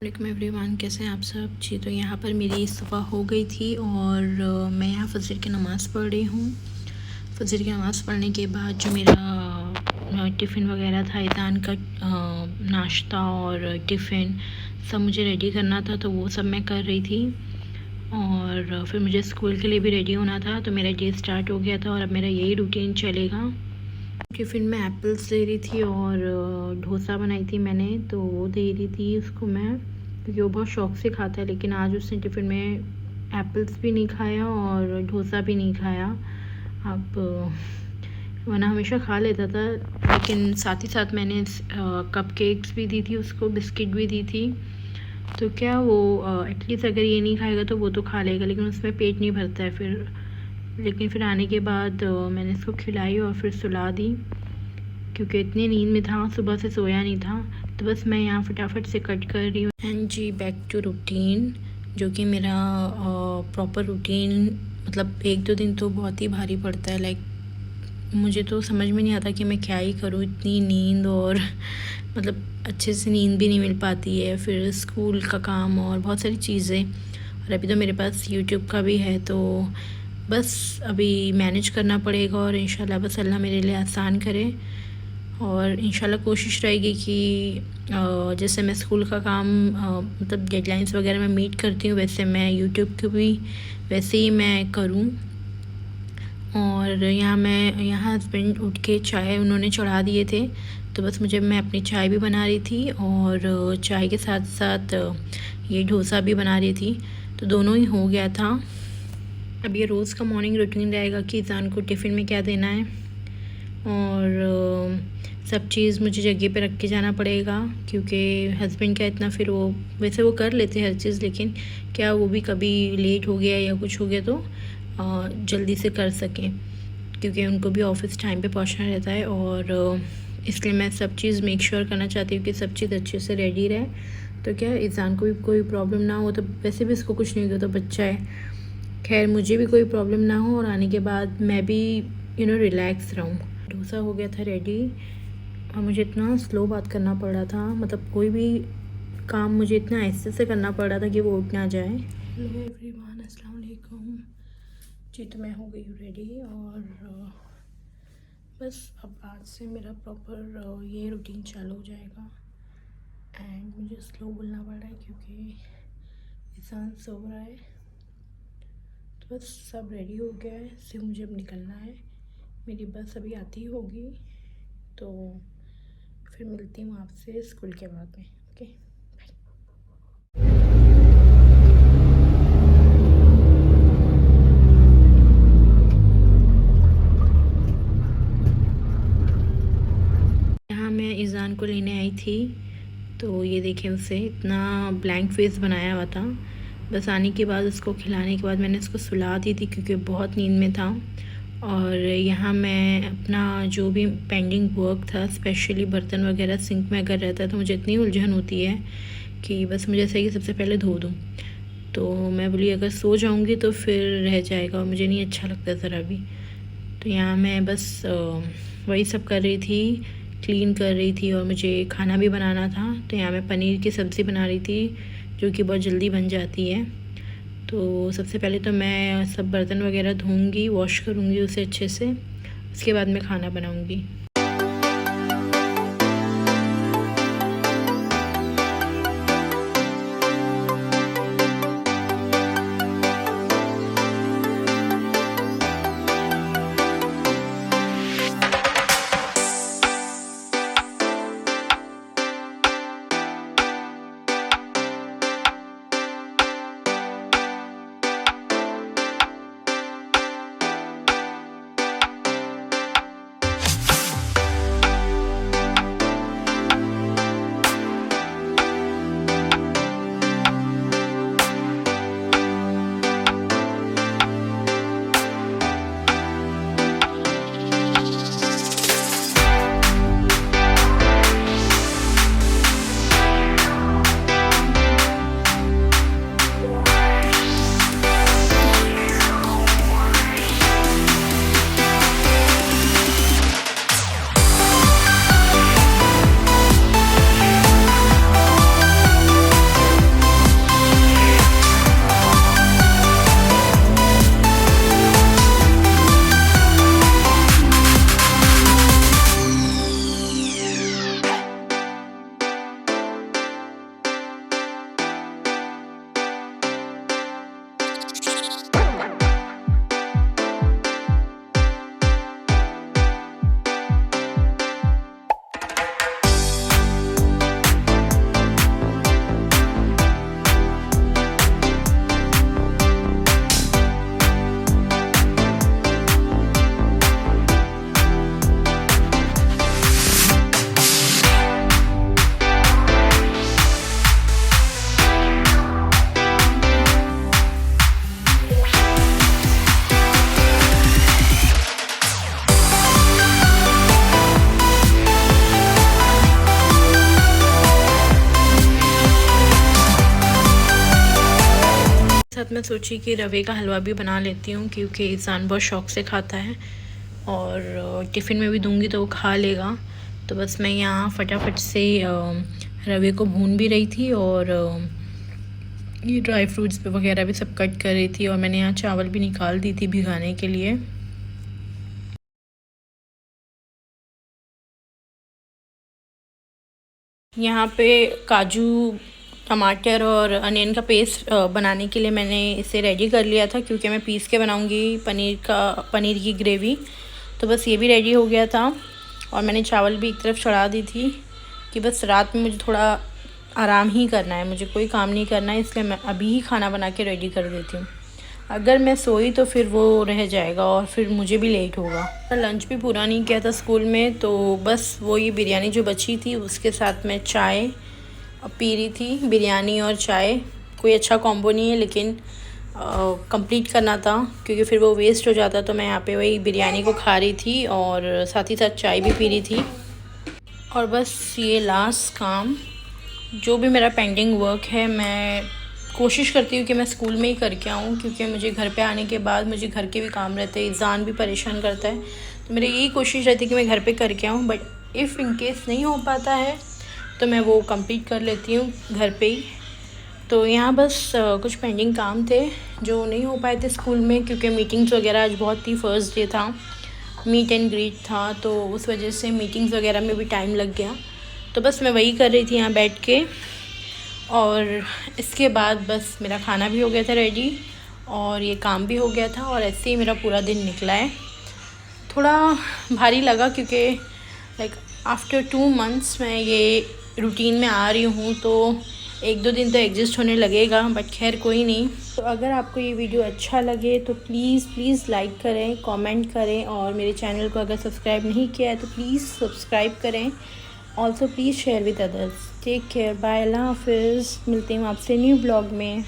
वालेकुम एवरीवन, कैसे हैं आप सब जी। तो यहाँ पर मेरी सुबह हो गई थी और मैं यहाँ फजर की नमाज़ पढ़ रही हूँ। फजर की नमाज़ पढ़ने के बाद जो मेरा टिफ़िन वगैरह था, ईज़ान का नाश्ता और टिफ़िन सब मुझे रेडी करना था, तो वो सब मैं कर रही थी। और फिर मुझे स्कूल के लिए भी रेडी होना था, तो मेरा डे स्टार्ट हो गया था और अब मेरा यही रूटीन चलेगा। टिफ़िन में एप्पल्स दे रही थी और डोसा बनाई थी मैंने, तो वो दे रही थी उसको मैं, क्योंकि वो बहुत शौक़ से खाता है। लेकिन आज उसने टिफ़िन में एप्पल्स भी नहीं खाया और डोसा भी नहीं खाया। अब वरना हमेशा खा लेता था, लेकिन साथ ही साथ मैंने कपकेक्स भी दी थी उसको, बिस्किट भी दी थी। तो क्या वो एटलीस्ट अगर ये नहीं खाएगा तो वो तो खा लेगा, लेकिन उसमें पेट नहीं भरता है फिर। लेकिन फिर आने के बाद मैंने इसको खिलाई और फिर सुला दी, क्योंकि इतनी नींद में था, सुबह से सोया नहीं था। तो बस मैं यहाँ फटाफट से कट कर रही हूँ। एंड जी, बैक टू रूटीन, जो कि मेरा प्रॉपर रूटीन, मतलब 1-2 दिन तो बहुत ही भारी पड़ता है। लाइक मुझे तो समझ में नहीं आता कि मैं क्या ही करूँ, इतनी नींद और मतलब अच्छे से नींद भी नहीं मिल पाती है, फिर स्कूल का काम और बहुत सारी चीज़ें। और अभी तो मेरे पास यूट्यूब का भी है, तो बस अभी मैनेज करना पड़ेगा। और इंशाल्लाह बस अल्लाह मेरे लिए आसान करे। और इंशाल्लाह कोशिश रहेगी कि जैसे मैं स्कूल का काम मतलब डेडलाइंस वगैरह मैं मीट करती हूँ, वैसे मैं यूट्यूब को भी वैसे ही मैं करूँ। और यहाँ हस्बैंड उठ के चाय उन्होंने चढ़ा दिए थे, तो बस मैं अपनी चाय भी बना रही थी और चाय के साथ साथ ये डोसा भी बना रही थी, तो दोनों ही हो गया था। अब ये रोज़ का मॉर्निंग रूटीन रहेगा कि ईज़ान को टिफ़िन में क्या देना है, और सब चीज़ मुझे जगह पे रख के जाना पड़ेगा, क्योंकि हस्बैंड क्या इतना फिर वो वैसे वो कर लेते हैं हर चीज़, लेकिन क्या वो भी कभी लेट हो गया या कुछ हो गया तो जल्दी से कर सकें, क्योंकि उनको भी ऑफिस टाइम पे पहुंचना रहता है। और इसलिए मैं सब चीज़ मेक श्योर करना चाहती हूँ कि सब चीज़ अच्छे से रेडी रहे, तो क्या ईज़ान को भी कोई प्रॉब्लम ना हो। तो वैसे भी इसको कुछ नहीं होता, तो बच्चा है, खैर मुझे भी कोई प्रॉब्लम ना हो और आने के बाद मैं भी रिलैक्स रहूँ। डोसा हो गया था रेडी और मुझे इतना स्लो बात करना पड़ रहा था, मतलब कोई भी काम मुझे इतना आहिस्ते से करना पड़ रहा था कि वो उठ ना जाए। हेलो एवरीवन, अस्सलाम वालेकुम जी। तो मैं हो गई हूँ रेडी और बस अब आज से मेरा प्रॉपर ये रूटीन चालू हो जाएगा। एंड मुझे स्लो बोलना पड़ रहा है क्योंकि इंसान सो रहा है। तो बस सब रेडी हो गया है, सिर्फ मुझे अब निकलना है। मेरी बस अभी आती होगी, तो फिर मिलती हूँ आपसे स्कूल के बाद में। Okay, bye. यहाँ मैं ईज़ान को लेने आई थी, तो ये देखें, उसे इतना ब्लैंक फेस बनाया हुआ था। बस आने के बाद उसको खिलाने के बाद मैंने उसको सुला दी थी, क्योंकि बहुत नींद में था। और यहाँ मैं अपना जो भी पेंडिंग वर्क था, स्पेशली बर्तन वगैरह सिंक में अगर रहता है तो मुझे इतनी उलझन होती है कि बस मुझे ऐसा कि सबसे पहले धो दूँ। तो मैं बोली अगर सो जाऊँगी तो फिर रह जाएगा और मुझे नहीं अच्छा लगता ज़रा भी। तो यहाँ मैं बस वही सब कर रही थी, क्लीन कर रही थी और मुझे खाना भी बनाना था। तो यहाँ मैं पनीर की सब्ज़ी बना रही थी, जो कि बहुत जल्दी बन जाती है। तो सबसे पहले तो मैं सब बर्तन वगैरह धोऊंगी, वॉश करूँगी उसे अच्छे से, उसके बाद मैं खाना बनाऊँगी। साथ मैं सोची कि रवे का हलवा भी बना लेती हूँ, क्योंकि ईज़ान बहुत शौक़ से खाता है और टिफ़िन में भी दूँगी तो वो खा लेगा। तो बस मैं यहाँ फटाफट से रवे को भून भी रही थी और ये ड्राई फ्रूट्स वगैरह भी सब कट कर रही थी, और मैंने यहाँ चावल भी निकाल दी थी भिगाने के लिए। यहाँ पे काजू, टमाटर और अनियन का पेस्ट बनाने के लिए मैंने इसे रेडी कर लिया था, क्योंकि मैं पीस के बनाऊँगी पनीर की ग्रेवी। तो बस ये भी रेडी हो गया था और मैंने चावल भी एक तरफ चढ़ा दी थी कि बस रात में मुझे थोड़ा आराम ही करना है, मुझे कोई काम नहीं करना है, इसलिए मैं अभी ही खाना बना के रेडी कर देती हूँ। अगर मैं सोई तो फिर वो रह जाएगा और फिर मुझे भी लेट होगा। लंच भी पूरा नहीं किया था स्कूल में, तो बस वो ये बिरयानी जो बची थी उसके साथ मैं चाय पी रही थी। बिरयानी और चाय कोई अच्छा कॉम्बो नहीं है, लेकिन कंप्लीट करना था क्योंकि फिर वो वेस्ट हो जाता। तो मैं यहाँ पे वही बिरयानी को खा रही थी और साथ ही साथ चाय भी पी रही थी। और बस ये लास्ट काम, जो भी मेरा पेंडिंग वर्क है, मैं कोशिश करती हूँ कि मैं स्कूल में ही करके आऊँ, क्योंकि मुझे घर पे आने के बाद मुझे घर के भी काम रहते हैं, ईज़ान भी परेशान करता है। तो मेरी यही कोशिश रहती है कि मैं घर पे करके आऊँ, बट इफ़ इन केस नहीं हो पाता है तो मैं वो कंप्लीट कर लेती हूँ घर पे ही। तो यहाँ बस कुछ पेंडिंग काम थे जो नहीं हो पाए थे स्कूल में, क्योंकि मीटिंग्स वगैरह आज बहुत ही फर्स्ट डे था, मीट एंड ग्रीट था, तो उस वजह से मीटिंग्स वगैरह में भी टाइम लग गया। तो बस मैं वही कर रही थी यहाँ बैठ के, और इसके बाद बस मेरा खाना भी हो गया था रेडी और ये काम भी हो गया था, और ऐसे ही मेरा पूरा दिन निकला है। थोड़ा भारी लगा क्योंकि लाइक आफ्टर 2 मंथ्स मैं ये रूटीन में आ रही हूँ, तो 1-2 दिन तो एग्जिस्ट होने लगेगा, बट खैर कोई नहीं। तो अगर आपको ये वीडियो अच्छा लगे तो प्लीज़ लाइक करें, कमेंट करें, और मेरे चैनल को अगर सब्सक्राइब नहीं किया है तो प्लीज़ सब्सक्राइब करें। Also please share with others. Take care, bye, अल्लाह हाफिज़। मिलते हैं आपसे न्यू ब्लॉग में।